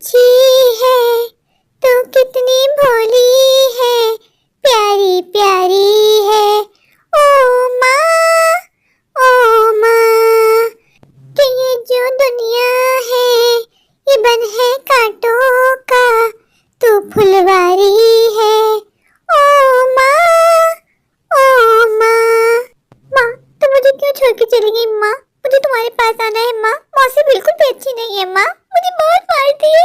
अच्छी है, तू कितनी भोली है, प्यारी प्यारी है। ओ माँ, ओ माँ, कि ये जो दुनिया है ये बन है कांटों का, तू फुलवारी है। ओ माँ, ओ माँ। माँ, तुम मुझे क्यों छोड़ के चली गई माँ? मुझे तुम्हारे पास आना है माँ। मौसी बिल्कुल भी अच्छी नहीं है माँ, मुझे बहुत मारती है।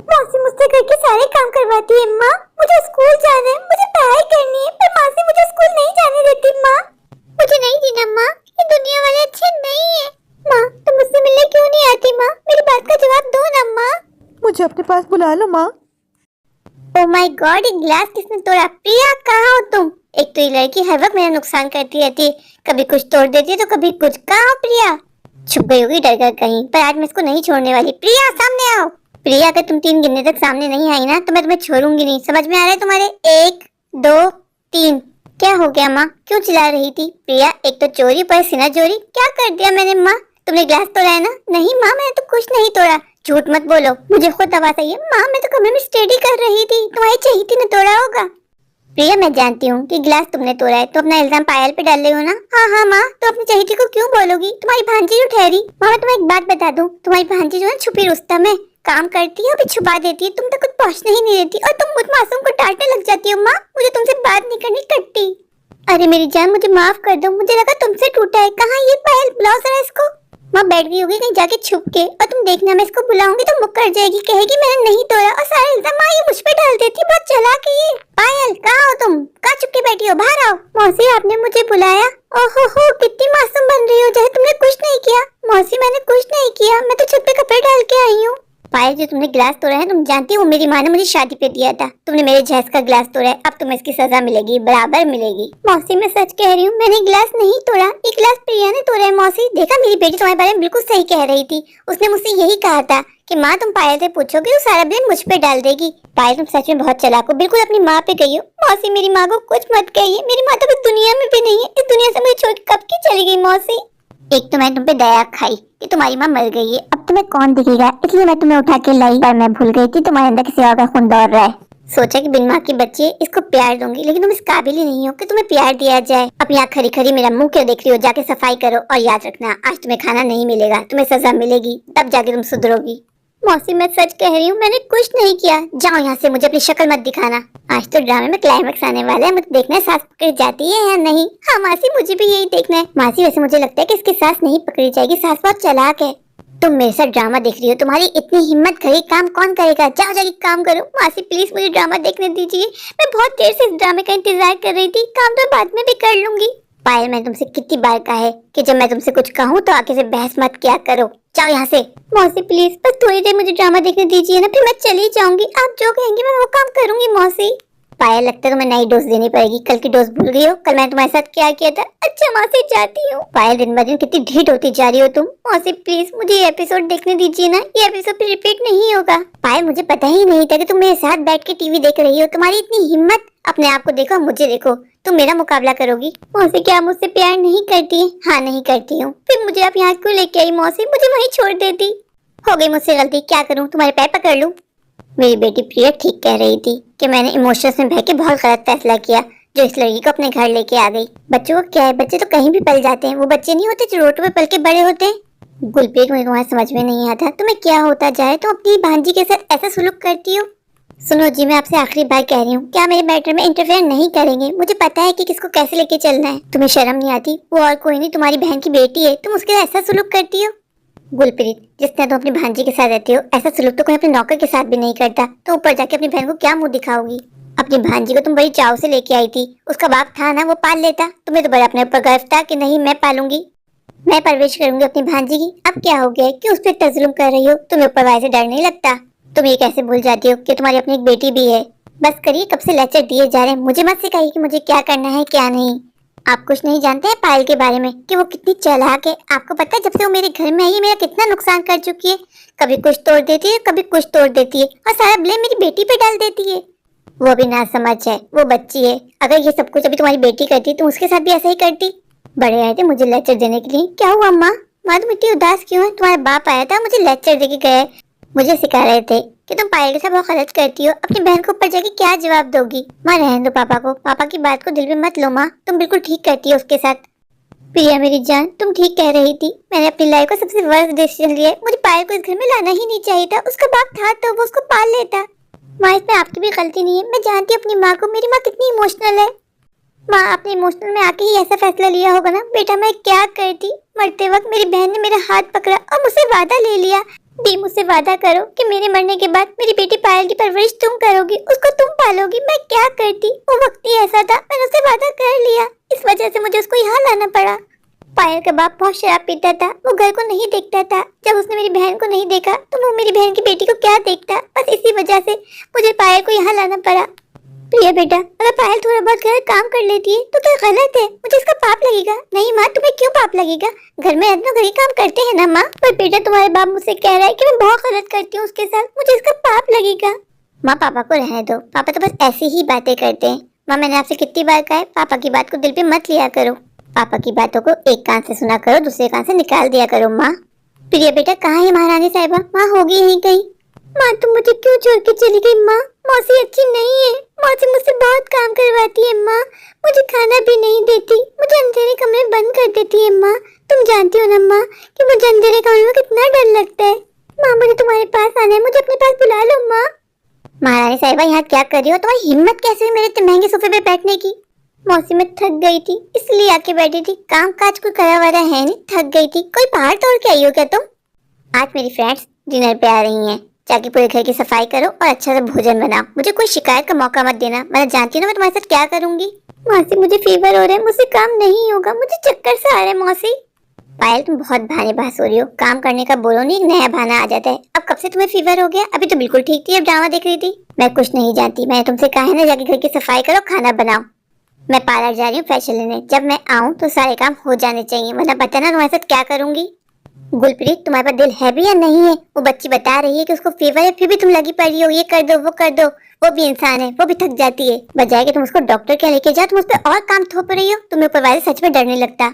मौसी मुझसे घर के सारे काम करवाती है माँ। मुझे स्कूल जाना है, मुझे पढ़ाई करनी है, पर मौसी मुझे स्कूल नहीं जाने देती माँ। मुझे नहीं जीना माँ, ये दुनिया वाले अच्छे नहीं है। माँ, तुम मुझसे मिलने क्यों नहीं आती माँ? मेरी बात का जवाब दो ना माँ। मुझे अपने पास बुला लो माँ। ओह माय गॉड, ये ग्लास किसने तोड़ा? प्रिया, कहाँ हो तुम? एक तो ये लड़की हर वक्त मेरा नुकसान करती रहती है, कभी कुछ तोड़ देती है तो कभी कुछ। कहाँ हो प्रिया? छुप गई होगी डर कर कहीं, पर आज मैं इसको नहीं छोड़ने वाली। प्रिया, सामने आओ। प्रिया, अगर तुम 3 गिनने तक सामने नहीं आई ना तो मैं तुम्हें छोड़ूंगी नहीं। समझ में आ रहा है तुम्हारे? 1 2 3। क्या हो गया माँ? क्यों चिल्ला रही थी? प्रिया, एक तो चोरी पर सीना चोरी। क्या कर दिया मैंने माँ? तुमने ग्लास तोड़ा है ना? नहीं माँ, मैंने तो कुछ नहीं तोड़ा। झूठ मत बोलो, मुझे खुद आवाज आई है। माँ, मैं तो कमरे में स्टडी कर रही थी, तुम्हारी चहेती ने तोड़ा होगा। प्रिया, मैं जानती हूँ कि गिलास तुमने तोड़ा है, तो अपना इल्जाम पायल पे डाल रही हो ना? हाँ हाँ माँ, तो अपनी चहेती को क्यों बोलोगी? तुम्हारी भांजी जो ठहरी। माँ, मैं तुम्हें एक बात बता दूँ, तुम्हारी भांजी जो है छुपी रुस्तम है, काम करती है और भी छुपा देती है। तुम तक कुछ पहुँचने ही नहीं देती और तुम मुझ मासूम को डांटने लग जाती हो। माँ, मुझे तुमसे बात नहीं करनी कट्टी। अरे मेरी जान, मुझे माफ कर दो, मुझे लगा तुमसे टूटा है। कहाँ ये पायल? बुलाओ जरा इसको। माँ बैठ गई होगी कहीं जाके छुप के, और तुम देखना मैं इसको बुलाऊंगी तो मुकर जाएगी, कहेगी मैंने नहीं तोड़ा, और सारा इल्जाम माँ ये मुझ पे डाल देती। बहुत चालाक है ये। पायल, कहाँ हो तुम? कहाँ छुप के बैठी हो? बाहर आओ। मौसी, आपने मुझे बुलाया? ओहो हो, कितनी मासूम बन रही हो, जैसे तुमने कुछ नहीं किया। मौसी, मैंने कुछ नहीं किया, मैं तो छत पे कपड़े डाल के आई हूँ। पायल, जो तुमने गिलास तोड़ा है, तुम जानती हो मेरी माँ ने मुझे शादी पे दिया था। तुमने मेरे जहेज का गिलास तोड़ा है, अब तुम्हें इसकी सजा मिलेगी, बराबर मिलेगी। मौसी, मैं सच कह रही हूँ, मैंने गिलास नहीं तोड़ा, ये गिलास प्रिया ने तोड़ा है। मौसी, देखा, मेरी बेटी तुम्हारे बारे में बिल्कुल सही कह रही थी। उसने मुझसे यही कहा था कि माँ तुम पायल से पूछोगे तो सारा ब्लेम मुझ पे डाल देगी। पायल, तुम सच में बहुत चालाक हो, बिल्कुल अपनी माँ पे गई हो। मौसी, मेरी माँ को कुछ मत कहिए, मेरी माँ तो इस दुनिया में भी नहीं है, इस दुनिया से मुझे छोड़ के कब की चली गई। मौसी, एक तो मैं तुम पे दया खाई कि तुम्हारी माँ मर गई है, अब तुम्हें कौन दिखेगा, इसलिए मैं तुम्हें उठा के लाई, पर मैं भूल गई थी तुम्हारे अंदर किसी और का खून दौड़ रहा है। सोचा कि बिन माँ की बच्ची है, इसको प्यार दूंगी, लेकिन तुम इस काबिल ही नहीं हो कि तुम्हें प्यार दिया जाए। अब यहाँ खरी खरी मेरा मुंह क्यों देख रही हो? जाके सफाई करो, और याद रखना आज तुम्हें खाना नहीं मिलेगा, तुम्हें सजा मिलेगी, तब जाके तुम सुधरोगी। मौसी, मैं सच कह रही हूँ, मैंने कुछ नहीं किया। जाओ यहाँ से, मुझे अपनी शक्ल मत दिखाना। आज तो ड्रामे में क्लाइमेक्स आने वाला है, मुझे देखना है सास पकड़ी जाती है या नहीं। हाँ मासी, मुझे भी यही देखना है। मासी, वैसे मुझे लगता है कि इसकी सास नहीं पकड़ी जाएगी, सास बहुत चालाक है। तुम मेरे साथ ड्रामा देख रही हो, तुम्हारी इतनी हिम्मत, घरे काम कौन करेगा? जाओ जाके काम करो। मासी प्लीज मुझे ड्रामा देखने दीजिए, मैं बहुत देर से इस ड्रामे का इंतजार कर रही थी। काम तो बाद में भी कर लूंगी। पायल, मैंने तुमसे कितनी बार कहा है कि जब मैं तुमसे कुछ कहूँ तो आके से बहस मत किया करो। जाओ यहाँ से। मौसी प्लीज बस थोड़ी देर मुझे ड्रामा देखने दीजिए ना, फिर मैं चली जाऊंगी। आप जो कहेंगी मैं वो काम करूंगी। मौसी, पायल, लगता है तुम्हें नई डोज देनी पड़ेगी, कल की डोज भूल गई हो? कल मैं तुम्हारे साथ क्या किया था? अच्छा मौसी, जाती हूँ। पायल, दिन ब दिन कितनी ढीठ होती जा रही हो तुम। मौसी प्लीज मुझे ये एपिसोड देखने दीजिए ना, ये एपिसोड फिर रिपीट नहीं होगा। पायल, मुझे पता ही नहीं था कि तुम मेरे साथ बैठ के टीवी देख रही हो, तुम्हारी इतनी हिम्मत। अपने आप को देखो, मुझे देखो, तुम मेरा मुकाबला करोगी। मौसी, क्या आप मुझसे प्यार नहीं करती? हाँ, नहीं करती हूँ। फिर मुझे आप यहाँ क्यों लेके आई? मौसी, मुझे वहीं छोड़ देती। हो गई मुझसे गलती, क्या करूँ? तुम्हारे पैर पकड़ लूँ? मेरी बेटी प्रिया ठीक कह रही थी कि मैंने इमोशंस में बह के बहुत गलत फैसला किया, जो इस लड़की को अपने घर लेके आ गई। बच्चों को क्या है, बच्चे तो कहीं भी पल जाते हैं, वो बच्चे नहीं होते जो रोड पे पल के बड़े होते हैं। गुलप्रीत, मुझे तुम्हारा समझ में नहीं आता, तुम्हें क्या होता जाए, तुम अपनी भांजी के साथ ऐसा सुलूक करती हो। सुनो जी, मैं आपसे आखिरी बार कह रही हूँ, क्या मेरे मैटर में इंटरफेयर नहीं करेंगे? मुझे पता है कि किसको कैसे लेके चलना है। तुम्हें शर्म नहीं आती? वो और कोई नहीं, तुम्हारी बहन की बेटी है, तुम उसके साथ ऐसा सुलूक करती हो। गुलप्रीत, जिस तरह तुम अपनी भांजी के साथ रहती हो, ऐसा सुलूक तो कोई अपने नौकर के साथ भी नहीं करता। तो ऊपर जाके अपनी बहन को क्या मुंह दिखाओगी? अपनी भांजी को तुम बड़ी चाव से लेके आई थी, उसका बाप था ना, वो पाल लेता। तुम्हें तो बड़ा अपने ऊपर गर्व था कि नहीं मैं पालूंगी, मैं परवरिश करूंगी अपनी भांजी की। अब क्या हो गया? क्यों उस पर इतना जुल्म कर रही हो? तुम्हें ऊपर वाले से डर नहीं लगता? तुम ये कैसे भूल जाती हो कि तुम्हारी अपनी एक बेटी भी है? बस करिए, कब से लेक्चर दिए जा रहे हैं, मुझे मत सिखाइए कि मुझे क्या करना है क्या नहीं। आप कुछ नहीं जानते हैं पायल के बारे में कि वो कितनी चालाक है। आपको पता है जब से वो मेरे घर में आई है मेरा कितना नुकसान कर चुकी है। कभी कुछ तोड़ देती है, कभी कुछ तोड़ देती है, और सारा ब्लेम मेरी बेटी पे डाल देती है। वो भी ना समझ है, वो बच्ची है। अगर ये सब कुछ अभी तुम्हारी बेटी करती तो उसके साथ भी ऐसा ही करती। बड़े आए थे मुझे लेक्चर देने के लिए। क्या हुआ माँ? माँ तुम इतनी उदास क्यों है? तुम्हारा बाप आया था, मुझे लेक्चर देके गया है। मुझे सिखा रहे थे कि तुम पायल के साथ बहुत गलत करती हो। अपनी बहन को ऊपर जाके क्या जवाब दोगी? माँ रहने दो पापा को, पापा की बात को दिल में मत लो माँ, तुम बिल्कुल ठीक करती हो उसके साथ। प्रिया मेरी जान, तुम ठीक कह रही थी, मैंने अपनी लाइफ का सबसे वर्स्ट डिसीजन लिया है। मुझे पायल को इस घर में लाना ही नहीं चाहिए था, उसका बाप था तो वो उसको पाल लेता। माँ इसमें आपकी भी गलती नहीं है, मैं जानती हूँ अपनी माँ को, मेरी माँ कितनी इमोशनल है। माँ आपने इमोशनल में आके ही ऐसा फैसला लिया होगा ना। बेटा मैं क्या करती, मरते वक्त मेरी बहन ने मेरा हाथ पकड़ा और मुझसे वादा ले लिया। दी मुझसे वादा करो कि मेरे मरने के बाद मेरी बेटी पायल की परवरिश तुम करोगी, उसको तुम पालोगी। मैं क्या करती, वो वक्त ही ऐसा था, मैंने उससे वादा कर लिया। इस वजह से मुझे उसको यहाँ लाना पड़ा। पायल का बाप बहुत शराब पीता था, वो घर को नहीं देखता था। जब उसने मेरी बहन को नहीं देखा तो वो मेरी बहन की बेटी को क्या देखता। बस इसी वजह से मुझे पायल को यहाँ लाना पड़ा। प्रिया बेटा, अगर पायल थोड़ा बहुत घर काम कर लेती है तो क्या गलत है? मुझे इसका पाप लगेगा? नहीं माँ, तुम्हें क्यों पाप लगेगा? घर में अपना घर ही काम करते हैं ना माँ। पर बेटा तुम्हारे बाप मुझसे कह रहा है कि मैं बहुत गलत करती हूँ उसके साथ, मुझे इसका पाप लगेगा। माँ पापा को रहने दो, पापा तो बस ऐसी ही बातें करते हैं। माँ मैंने आपसे कितनी बार कहा है, पापा की बात को दिल पे मत लिया करो। पापा की बातों को एक कान से सुना करो, दूसरे कान से निकाल दिया करो। माँ प्रिया बेटा कहाँ है महारानी साहिबा? माँ होगी यहीं कहीं। माँ तुम मुझे क्यों छोड़ के चली गई? माँ मौसी अच्छी नहीं है, मौसी मुझसे बहुत काम करवाती है। माँ मुझे खाना भी नहीं देती, मुझे अंधेरे कमरे बंद कर देती है। माँ तुम जानती हो ना माँ कि मुझे अंधेरे कमरे में कितना डर लगता है। माँ मुझे तुम्हारे पास आना है, मुझे अपने पास बुला लो। माँ महारानी साहिबा यहाँ क्या कर रही हो? तुम्हारी हिम्मत कैसे हुई मेरे इतने महंगे सोफे पे बैठने की? मौसी में थक गई थी इसलिए आके बैठी थी, काम काज कोई करा वाला है नहीं, थक गई थी। कोई पहाड़ तोड़ के आई हो क्या तुम? आज मेरी फ्रेंड्स डिनर पे आ रही हैं, जाके पूरे घर की सफाई करो और अच्छा सा भोजन बनाओ। मुझे कोई शिकायत का मौका मत देना, मैं जानती हूँ ना मैं तुम्हारे साथ क्या करूंगी। मौसी मुझे फीवर हो रहा है, मुझसे काम नहीं होगा, मुझे चक्कर से आ रहे हैं। मौसी पायल तुम बहुत बहानेबाज हो रही हो, काम करने का बोलो नहीं, एक नया बहाना आ जाता है। अब कब से तुम्हें फीवर हो गया? अभी तो बिल्कुल ठीक थी, अब ड्रामा देख रही थी। मैं कुछ नहीं जानती, मैंने तुमसे कहा है ना जाके घर की सफाई करो, खाना बनाओ। मैं पार्लर जा रही हूँ फैशन लेने, जब मैं आऊँ तो सारे काम हो जाने चाहिए, वरना पता ना तुम्हारे साथ क्या करूंगी। गुलप्रीत तुम्हारे पास दिल है भी या नहीं है? वो बच्ची बता रही है कि उसको फीवर है, फिर भी तुम लगी पड़ी हो, ये कर दो वो कर दो। वो भी इंसान है, वो भी थक जाती है। बजाय कि तुम उसको डॉक्टर के लेके जाओ, तुम उस पर और काम थोप रही हो। तुम्हें ऊपर वाले सच में डर नहीं लगता?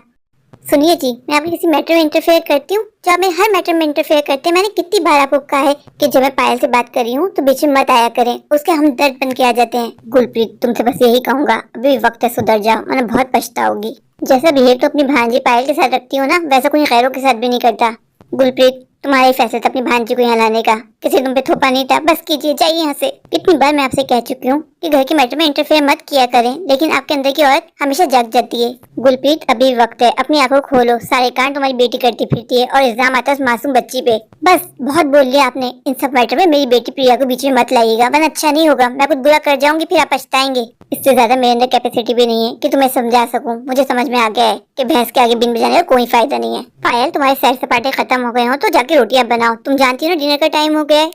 सुनिए जी, मैं आपके किसी मैटर में इंटरफेयर करती हूँ? जो आप मेरे हर मैटर में इंटरफेयर करते हैं। मैंने कितनी बार आपको कहा है कि जब मैं पायल से बात कर रही हूँ तो बीच में मत आया करें, उसके हम दर्द बन के आ जाते हैं। गुलप्रीत तुमसे बस यही कहूंगा, अभी वक्त है, सुधर जाओ, मैंने बहुत पछताओगी। जैसा बिहेव तो अपनी भांजी पायल के साथ रखती हो ना, वैसा कोई गैरों के साथ भी नहीं करता। गुलप्रीत तुम्हारा ही फैसला था अपनी भांजी को यहाँ लाने का, किसी तुम पे थोपा नहीं था। बस कीजिए, जाइए यहाँ से। कितनी बार मैं आपसे कह चुकी हूँ कि घर के मैटर में इंटरफेयर मत किया करें, लेकिन आपके अंदर की औरत हमेशा जग जाती है। गुलप्रीत अभी वक्त है, अपनी आंखों खोलो, सारे कांड तुम्हारी बेटी करती फिरती है और इल्जाम आता है उस मासूम बच्ची पे। बस बहुत बोल लिया आपने, इन सब मैटर में मेरी बेटी प्रिया को बीच में मत लाइएगा, वरना अच्छा नहीं होगा। मैं कुछ बुरा कर जाऊंगी फिर आप पछताएंगे। इससे ज्यादा मेरे अंदर कैपेसिटी भी नहीं है कि तुम्हें समझा सकूं। मुझे समझ में आ गया है कि भैंस के आगे बिन बजाने का कोई फायदा नहीं है। पायल तुम्हारे सैर सपाटे खत्म हो गए हो तो जाके रोटियां बनाओ, तुम जानती हो ना डिनर का टाइम हो गया है।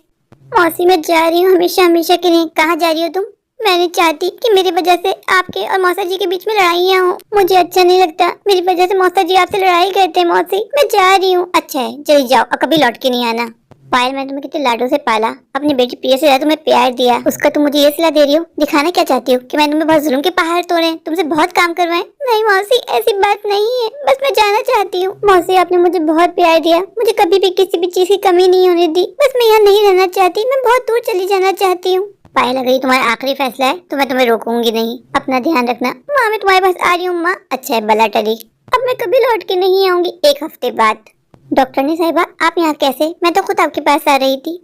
मौसी मैं जा रही हूँ हमेशा हमेशा के लिए। कहाँ जा रही हो तुम? मैं नहीं चाहती कि मेरी वजह से आपके और मौसा जी के बीच में लड़ाइयाँ हो, मुझे अच्छा नहीं लगता। मेरी वजह से मौसा जी आपसे लड़ाई करते हैं। मौसी मैं जा रही हूँ। अच्छा है, जल्दी जाओ और कभी लौट के नहीं आना। पायल मैंने तुम्हें कितने लाडों से पाला, अपनी बेटी प्रिया से ज्यादा तुम्हें प्यार दिया, उसका तुम मुझे ये सिला दे रही हो? दिखाना क्या चाहती हो कि मैंने तुम्हें बहुत जुल्म के पहाड़ तोड़े, तुमसे बहुत काम करवाए? नहीं मौसी ऐसी बात नहीं है, बस मैं जाना चाहती हूँ। मौसी आपने मुझे बहुत प्यार दिया, मुझे कभी भी किसी भी चीज की कमी नहीं होने दी। बस मैं यहाँ नहीं रहना चाहती, मैं बहुत दूर चली जाना चाहती हूँ। पायल अगर ये तुम्हारा आखिरी फैसला है तो मैं तुम्हें रोकूंगी नहीं। अपना ध्यान रखना। माँ मैं तुम्हारे पास आ रही हूँ। माँ अच्छा है, बला टली, अब मैं कभी लौट के नहीं आऊंगी, 1 हफ्ते बाद। डॉक्टरनी साहिबा आप यहाँ कैसे? मैं तो खुद आपके पास आ रही थी।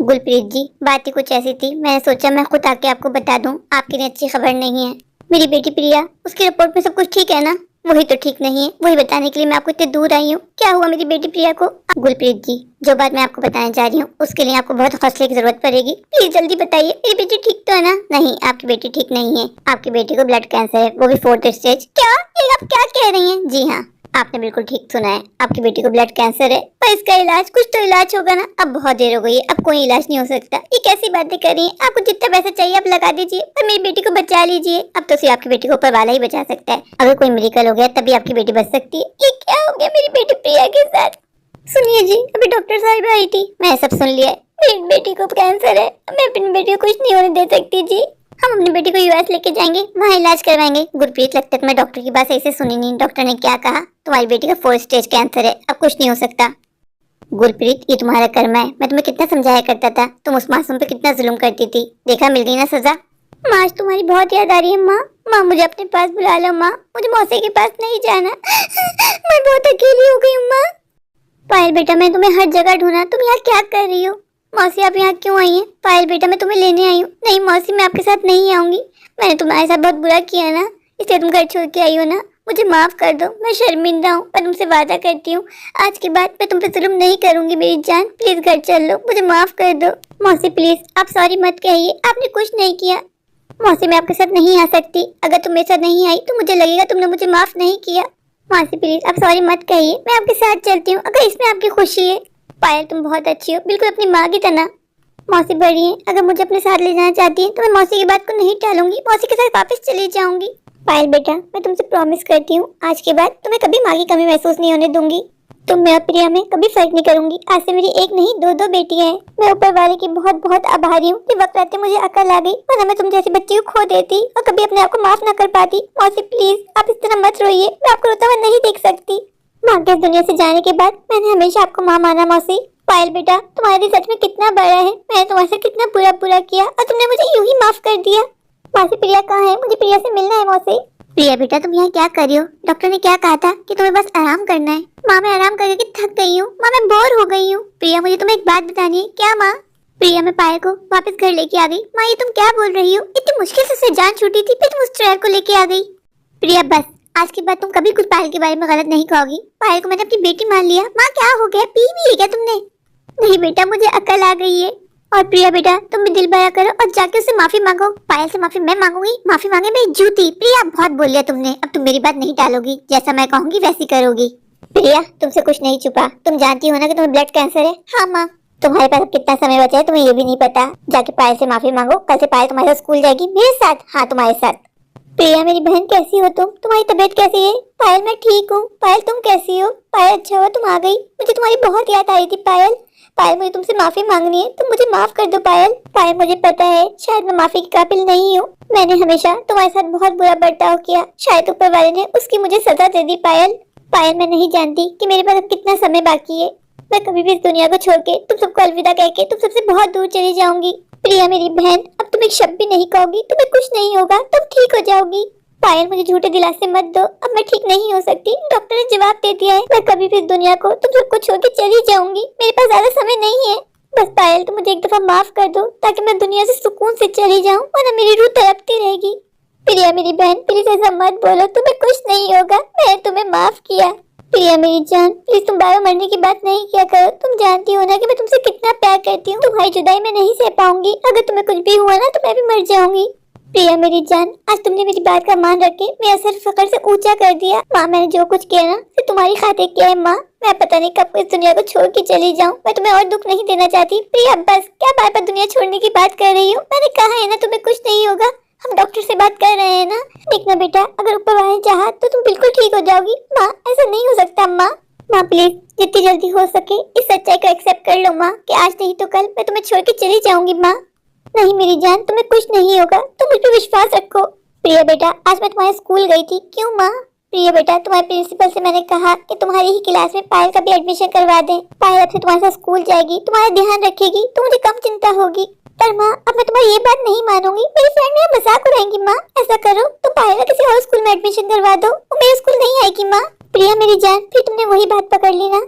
गुलप्रीत जी बात ही कुछ ऐसी थी, मैंने सोचा मैं खुद आके आपको बता दूं, आपके लिए अच्छी खबर नहीं है। मेरी बेटी प्रिया, उसकी रिपोर्ट में सब कुछ ठीक है ना? वही तो ठीक नहीं है, वही बताने के लिए मैं आपको इतने दूर आई हूँ। क्या हुआ मेरी बेटी प्रिया को? गुलप्रीत जी जो बात मैं आपको बताने जा रही हूँ उसके लिए आपको बहुत हौसले की जरूरत पड़ेगी। प्लीज जल्दी बताइए, मेरी बेटी ठीक तो है ना? नहीं आपकी बेटी ठीक नहीं है, आपकी बेटी को ब्लड कैंसर है, वो भी 4th स्टेज। क्या? ये आप क्या कह रही हैं? जी हाँ आपने बिल्कुल ठीक सुना है, आपकी बेटी को ब्लड कैंसर है, पर इसका इलाज, कुछ तो इलाज होगा ना। अब बहुत देर हो गई है, अब कोई इलाज नहीं हो सकता। ये कैसी बातें कर रही हैं? आपको जितना पैसा चाहिए आप लगा दीजिए, पर मेरी बेटी को बचा लीजिए। अब तो सिर्फ आपकी बेटी को ऊपर वाला ही बचा सकता है, अगर कोई मिरेकल हो गया तभी आपकी बेटी बच सकती है। ये क्या हो गया मेरी बेटी प्रिया के साथ? सुनिए जी, अभी डॉक्टर साहब आई थी, मैं सब सुन लिया। मेरी बेटी को कैंसर है, मैं अपनी बेटी को कुछ नहीं होने दे सकती जी। हम अपनी बेटी को यूएस लेके जाएंगे, वहाँ इलाज करवाएंगे। गुरप्रीत लगता है मैं डॉक्टर की बात सही से सुनी नहीं। डॉक्टर ने क्या कहा? तुम्हारी बेटी का 4th स्टेज कैंसर है, अब कुछ नहीं हो सकता। गुरप्रीत, ये तुम्हारा कर्म है। मैं तुम्हें कितना समझाया करता था, तुम उस मासूम पे कितना जुल्म करती थी। देखा, मिल गई ना सजा। माँ, आज तुम्हारी बहुत याद आ रही है। माँ माँ, मुझे अपने पास बुला लो। माँ, मुझे मौसी के पास नहीं जाना। मैं बहुत अकेली हो गई हूँ। माँ। पायल बेटा, मैं तुम्हें हर जगह ढूंढा, तुम यहाँ क्या कर रही हो? मौसी, आप यहाँ क्यों आई हैं? पायल बेटा, मैं तुम्हें लेने आई हूँ। नहीं मौसी, मैं आपके साथ नहीं आऊंगी। मैंने तुम्हारे साथ बहुत बुरा किया ना, इसलिए तुम घर छोड़ के आई हो ना। मुझे माफ कर दो, मैं शर्मिंदा हूँ, पर तुमसे वादा करती हूँ आज के बाद मैं तुम पे जुल्म नहीं करूंगी। मेरी जान, प्लीज घर चल लो, मुझे माफ कर दो। मौसी प्लीज, आप सॉरी मत कहिए, आपने कुछ नहीं किया। मौसी, मैं आपके साथ नहीं आ सकती। अगर तुम मेरे साथ नहीं आई तो मुझे लगेगा तुमने मुझे माफ नहीं किया। मौसी प्लीज, आप सॉरी मत कहिए, मैं आपके साथ चलती हूँ अगर इसमें आपकी खुशी है। पायल, तुम बहुत अच्छी हो, बिल्कुल अपनी माँ की तरह। मौसी बड़ी है, अगर मुझे अपने साथ ले जाना चाहती है तो मैं मौसी की बात को नहीं टालूंगी, मौसी के साथ वापस चली जाऊंगी। पायल बेटा, मैं तुमसे प्रॉमिस करती हूँ आज के बाद तुम्हें कभी माँ की कमी महसूस नहीं होने दूंगी। तुम में और प्रिया में कभी फर्क नहीं करूंगी। आज से मेरी एक नहीं दो बेटियां हैं। मैं ऊपर वाले की बहुत बहुत आभारी हूँ कि वक्त रहते मुझे अकल आ गई, वरना मैं तुम जैसी बच्ची को खो देती और कभी अपने आप को माफ न कर पाती। मौसी प्लीज, आप इस तरह मत रोइए, मैं आपको रोता हुआ नहीं देख सकती। माँ के इस दुनिया से जाने के बाद मैंने हमेशा आपको माँ माना। मौसी, पायल बेटा, तुम्हारा दिल सच में कितना बड़ा है। मैंने तुम्हारे साथ कितना बुरा किया और तुमने मुझे यूं ही माफ कर दिया। मौसी, प्रिया कहाँ है? मुझे प्रिया से मिलना है। मौसी। प्रिया बेटा, तुम यहाँ क्या कर रही हो? डॉक्टर ने क्या कहा था कि तुम्हें बस आराम करना है। माँ, मैं आराम करके थक गई हूँ। माँ, मैं बोर हो गई हूँ। प्रिया, मुझे तुम्हें एक बात बतानी है। क्या माँ? प्रिया, मैं पायल को वापस घर लेके आ गई। माँ, ये तुम क्या बोल रही हो? इतनी मुश्किल से उसे जान छूटी थी, फिर तुम उस ड्राइवर को लेके आ गई। प्रिया बस, आज के बाद तुम कभी कुछ पायल के बारे में गलत नहीं कहोगी। पायल को मैंने अपनी बेटी मान लिया। माँ, क्या हो गया? पी भी है क्या तुमने? नहीं बेटा, मुझे अकल आ गई है। और प्रिया बेटा, तुम भी दिल बड़ा करो और जाके उससे माफी मांगो। पायल से माफी मैं मांगूंगी? माफी मांगे मेरी जूती। प्रिया, बहुत बोल लिया तुमने, अब तुम मेरी बात नहीं टालोगी। जैसा मैं कहूंगी वैसी करोगी। प्रिया, तुमसे कुछ नहीं छुपा। तुम जानती हो ना कि तुम्हें ब्लड कैंसर है। हाँ माँ। तुम्हारे पास अब कितना समय बचा है तुम्हें ये भी नहीं पता। जाके पायल से माफी मांगो। कल से पायल तुम्हारे साथ स्कूल जाएगी। मेरे साथ? हाँ, तुम्हारे साथ। प्रिया, मेरी बहन, कैसी हो तुम? तुम्हारी तबीयत कैसी है? पायल, मैं ठीक हूँ। पायल, तुम कैसी हो? पायल, अच्छा हुआ तुम आ गई, मुझे तुम्हारी बहुत याद आ रही थी। पायल, पायल, मुझे तुमसे माफी मांगनी है, तुम मुझे माफ कर दो। पायल, पायल, मुझे पता है शायद मैं माफी के काबिल नहीं हूँ। मैंने हमेशा तुम्हारे साथ बहुत बुरा बर्ताव किया, शायद ऊपर वाले ने उसकी मुझे सजा दे दी। पायल, पायल, मैं नहीं जानती कि मेरे पास अब कितना समय बाकी है। मैं कभी भी इस दुनिया को छोड़ के तुम सबको अलविदा कह के तुम सबसे बहुत दूर चली जाऊंगी। प्रिया, मेरी बहन, अब तुम एक शब्द भी नहीं कहोगी, तुम्हें कुछ नहीं होगा, तुम ठीक हो जाओगी। पायल, मुझे झूठे दिलासे मत दो, अब मैं ठीक नहीं हो सकती। डॉक्टर ने जवाब दे दिया है, मैं कभी भी इस दुनिया को तुम सबको छोड़ के चली जाऊंगी। मेरे पास ज्यादा समय नहीं है। बस पायल, तुम मुझे एक दफा माफ कर दो ताकि मैं दुनिया से सुकून से चली जाऊं, वरना मेरी रूह तड़पती रहेगी। प्रिया, मेरी बहन, प्लीज ऐसा मत बोलो, तुम्हें कुछ नहीं होगा, मैंने तुम्हें माफ किया। प्रिया, मेरी जान, प्लीज तुम बार मरने की बात नहीं किया करो। तुम जानती हो ना कि मैं तुमसे कितना प्यार करती हूँ। तुम्हारी जुदाई में नहीं सह पाऊंगी। अगर तुम्हें कुछ भी हुआ ना तो मैं भी मर जाऊंगी। प्रिया, मेरी जान, आज तुमने मेरी बात का मान रख के मेरा सर फख्र से ऊंचा कर दिया। माँ, मैंने जो कुछ किया ना सिर्फ तुम्हारी खातिर किया है। माँ, मैं पता नहीं कब इस दुनिया को छोड़ के चली जाऊँ। मैं तुम्हें और दुख नहीं देना चाहती। प्रिया बस, क्या बार बार दुनिया छोड़ने की बात कर रही हो? मैंने कहा है ना तुम्हें कुछ नहीं होगा। हम डॉक्टर से बात कर रहे हैं ना। देखना बेटा, अगर ऊपर वाले ने चाहा तो तुम बिल्कुल ठीक हो जाओगी। माँ, ऐसा नहीं हो सकता। माँ, माँ प्लीज, जितनी जल्दी हो सके इस सच्चाई को एक्सेप्ट कर लो माँ, कि आज नहीं तो कल मैं तुम्हें छोड़ के चली जाऊंगी। माँ, नहीं मेरी जान, तुम्हें कुछ नहीं होगा, तुम मुझ पे विश्वास रखो। प्रिया बेटा, आज मैं तुम्हारे स्कूल गई थी। क्यों माँ? प्रिया बेटा, तुम्हारे प्रिंसिपल से मैंने कहा कि तुम्हारी ही क्लास में पायल का भी एडमिशन करवा दें। पायल अब से तुम्हारे साथ स्कूल जाएगी, तुम्हारा ध्यान रखेगी, तो मुझे कम चिंता होगी। पर माँ, अब मैं तुम्हारी ये बात नहीं मानूंगी। मेरी फ्रेंड मेरा मजाक उड़ाएंगी। माँ, ऐसा करो, तुम पायल का किसी और स्कूल में एडमिशन करवा दो, वो मेरे स्कूल नहीं आएगी। माँ। प्रिया, मेरी जान, फिर तुमने वही बात पकड़ ली ना।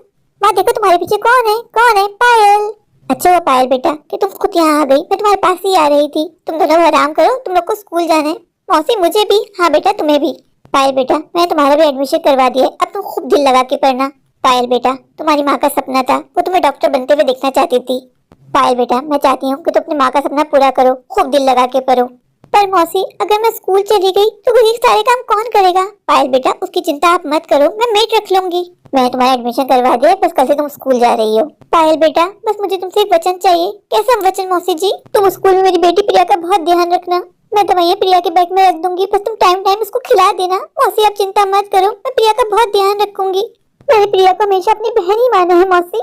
माँ, देखो तुम्हारे पीछे कौन है? कौन है? पायल। अच्छा हुआ पायल बेटा कि तुम खुद यहाँ आ गई, मैं तुम्हारे पास ही आ रही थी। तुम दोनों आराम करो, तुम लोग को स्कूल जाना है। मौसी, मुझे भी। हाँ बेटा, तुम्हें भी। पायल बेटा, मैं तुम्हारा भी एडमिशन करवा दिया, अब तुम खूब दिल लगा के पढ़ना। पायल बेटा, तुम्हारी माँ का सपना था, वो तुम्हें डॉक्टर बनते हुए देखना चाहती थी। पायल बेटा, मैं चाहती हूँ कि तुम अपनी माँ का सपना पूरा करो, खूब दिल लगा के पढ़ो। पर मौसी, अगर मैं स्कूल चली गई तो ये सारे काम कौन करेगा? पायल बेटा, उसकी चिंता आप मत करो, मैं मेड रख लूंगी। मैं तुम्हारा एडमिशन करवा दिया, बस कल से तुम स्कूल जा रही हो। पायल बेटा, बस मुझे तुमसे एक वचन चाहिए। कैसा वचन मौसी जी? तुम स्कूल में मेरी बेटी प्रिया का बहुत ध्यान रखना। मैं दवाइयाँ प्रिया के बैग में रख दूंगी, बस तुम टाइम टाइम उसको खिला देना। मौसी, आप चिंता मत करो, मैं प्रिया का बहुत ध्यान रखूंगी। मैंने प्रिया को हमेशा अपनी बहन ही माना है मौसी।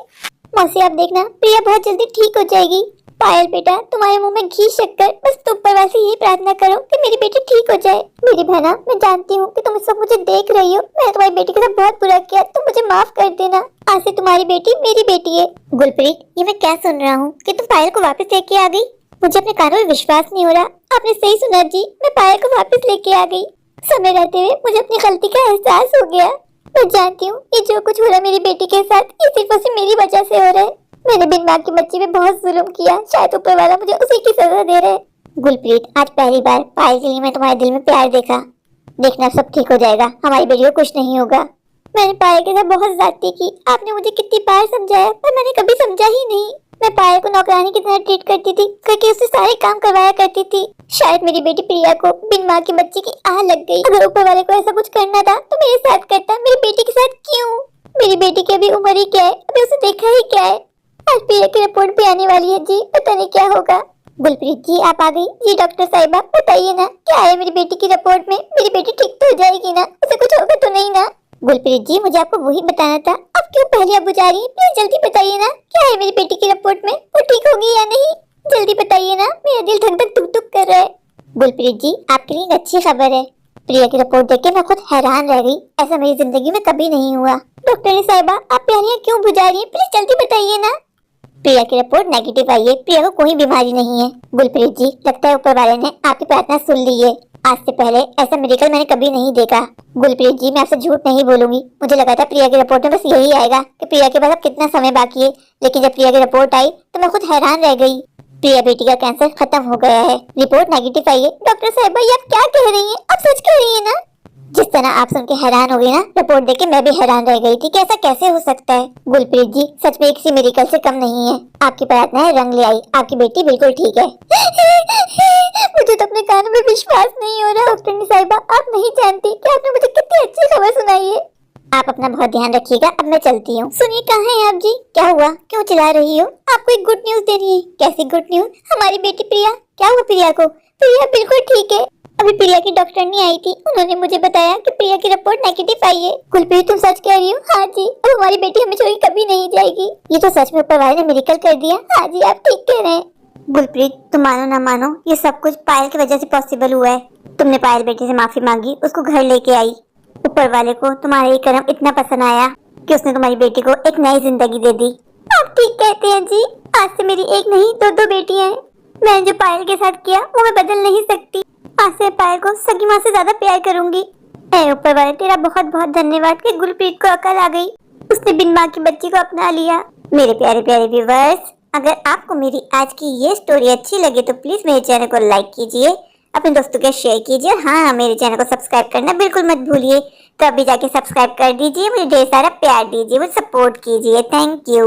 मौसी आप देखना प्रिया बहुत जल्दी ठीक हो जाएगी। पायल बेटा तुम्हारे मुंह में घी शक्कर, बस तुम ऊपर वाले से यही प्रार्थना करो कि मेरी बेटी ठीक हो जाए। मेरी बहना मैं जानती हूँ कि तुम इस वक्त मुझे देख रही हो, मैंने तुम्हारी बेटी के साथ बहुत बुरा किया, तुम मुझे माफ कर देना। आज से तुम्हारी बेटी मेरी बेटी है। गुलप्रीत ये मैं क्या सुन रहा हूँ कि तुम पायल को वापस लेके आ गई। मुझे अपने कानों में विश्वास नहीं हो रहा। आपने सही सुना जी, मैं पायल को वापस लेके आ गई। समय रहते हुए मुझे अपनी गलती का एहसास हो गया। मैं जानती हूँ ये जो कुछ हो रहा है मेरी बेटी के साथ, ये सिर्फ और सिर्फ मेरी वजह से हो रहा है। मैंने बिन माँ की बच्ची पे बहुत जुल्म किया, शायद ऊपर वाला मुझे उसी की सजा दे रहा है। गुलप्रीत आज पहली बार पायल के लिए मैं तुम्हारे दिल में प्यार देखा। देखना सब ठीक हो जाएगा, हमारी बेटी को कुछ नहीं होगा। मैंने पायल के साथ बहुत ज्यादती की, आपने मुझे कितनी बार समझाया पर मैंने कभी समझा ही नहीं। मैं पायल को नौकरानी की तरह ट्रीट करती थी, क्योंकि उससे सारे काम करवाया करती थी। शायद मेरी बेटी प्रिया को बिन माँ की बच्ची की आह लग गई। अगर ऊपर वाले को ऐसा कुछ करना था तो मेरे साथ करता, मेरी बेटी के साथ क्यों? मेरी बेटी की अभी उम्र ही क्या है, अभी उसे देखा ही क्या है। आज प्रिया की रिपोर्ट भी आने वाली है जी, पता नहीं क्या होगा। गुलप्रीत जी आप आ गई जी। डॉक्टर साहिबा बताइए ना क्या है मेरी बेटी की रिपोर्ट में, मेरी बेटी ठीक तो हो जाएगी ना, उसे कुछ होगा तो नहीं ना? गुलप्रीत जी मुझे आपको वही बताना था, अब क्यों पहले अब जा रही है? प्लीज जल्दी बताइए ना क्या है मेरी बेटी की रिपोर्ट में, वो ठीक होगी या नहीं? जल्दी बताइए ना, मेरा दिल धक धक टुक टुक कर रहा है। गुलप्रीत जी आपके लिए एक अच्छी खबर है। प्रिया की रिपोर्ट देख के मैं खुद हैरान रह गई, ऐसा मेरी जिंदगी में कभी नहीं हुआ। डॉक्टर साहिबा आप प्यारियां क्यों बुझा रही है, प्लीज जल्दी बताइए ना। प्रिया की रिपोर्ट नेगेटिव आई है, प्रिया को कोई बीमारी नहीं है। गुलप्रीत जी लगता है ऊपर वाले ने आपकी प्रार्थना सुन ली है। आज से पहले ऐसा मिरेकल मैंने कभी नहीं देखा। गुलप्रीत जी मैं आपसे झूठ नहीं बोलूंगी, मुझे लगा था प्रिया की रिपोर्ट में बस यही आएगा कि प्रिया के पास अब कितना समय बाकी है, लेकिन जब प्रिया की रिपोर्ट आई तो मैं खुद हैरान रह गई। प्रिया बेटी का कैंसर खत्म हो गया है, रिपोर्ट नेगेटिव आई है। डॉक्टर साहिबा ये आप क्या कह रही हैं, आप सच कह रही हैं ना? जिस तरह आप सुन के हैरान हो गई ना, रिपोर्ट देख के मैं भी हैरान रह गई थी कि ऐसा कैसे हो सकता है। गुलप्रीत जी सच में किसी मिरेकल से कम नहीं है, आपकी प्रार्थनाएं रंग ले आई, आपकी बेटी बिल्कुल ठीक है। मुझे तो अपने कानों में विश्वास नहीं हो रहा। डॉक्टर साहिबा आप नहीं जानती कि आपने मुझे कितनी अच्छी खबर सुनाई है। आप अपना बहुत ध्यान रखिएगा, अब मैं चलती हूँ। सुनिए कहाँ हैं आप जी? क्या हुआ, क्यों चिल्ला रही हो? आपको एक गुड न्यूज देनी है। कैसी गुड न्यूज? हमारी बेटी प्रिया। क्या हुआ प्रिया को? प्रिया बिल्कुल ठीक है। अभी प्रिया की डॉक्टर नहीं आई थी, उन्होंने मुझे बताया कि प्रिया की रिपोर्ट नेगेटिव आई है। गुलप्रीत तुम सच कह रही हो? हाँ जी, अब हमारी बेटी हमें छोड़ कभी नहीं जाएगी। ये तो सच में ऊपर वाले ने मिरेकल कर दिया। हाँ जी आप ठीक कह रहे हैं। गुलप्रीत तुम मानो ना मानो ये सब कुछ पायल की वजह से पॉसिबल हुआ है। तुमने पायल बेटी से माफी मांगी, उसको घर लेके आई। ऊपर वाले को तुम्हारा ये कर्म इतना पसंद आया कि उसने तुम्हारी बेटी को एक नई जिंदगी दे दी। आप ठीक कहते हैं जी, आज से मेरी एक नहीं दो बेटियां हैं। मैंने जो पायल के साथ किया वो मैं बदल नहीं सकती। आज से पायल को सगी माँ से ज्यादा प्यार करूंगी। ऐ ऊपर वाले तेरा बहुत बहुत धन्यवाद कि गुलप्रीत को अकल आ गई, उसने बिन माँ की बच्ची को अपना लिया। मेरे प्यारे प्यारे व्यूवर्स, अगर आपको मेरी आज की ये स्टोरी अच्छी लगे तो प्लीज मेरे चैनल को लाइक कीजिए, अपने दोस्तों के शेयर कीजिए। हाँ मेरे चैनल को सब्सक्राइब करना बिल्कुल मत भूलिए। तो अभी जाके सब्सक्राइब कर दीजिए, मुझे ढेर सारा प्यार दीजिए, मुझे सपोर्ट कीजिए। Thank you.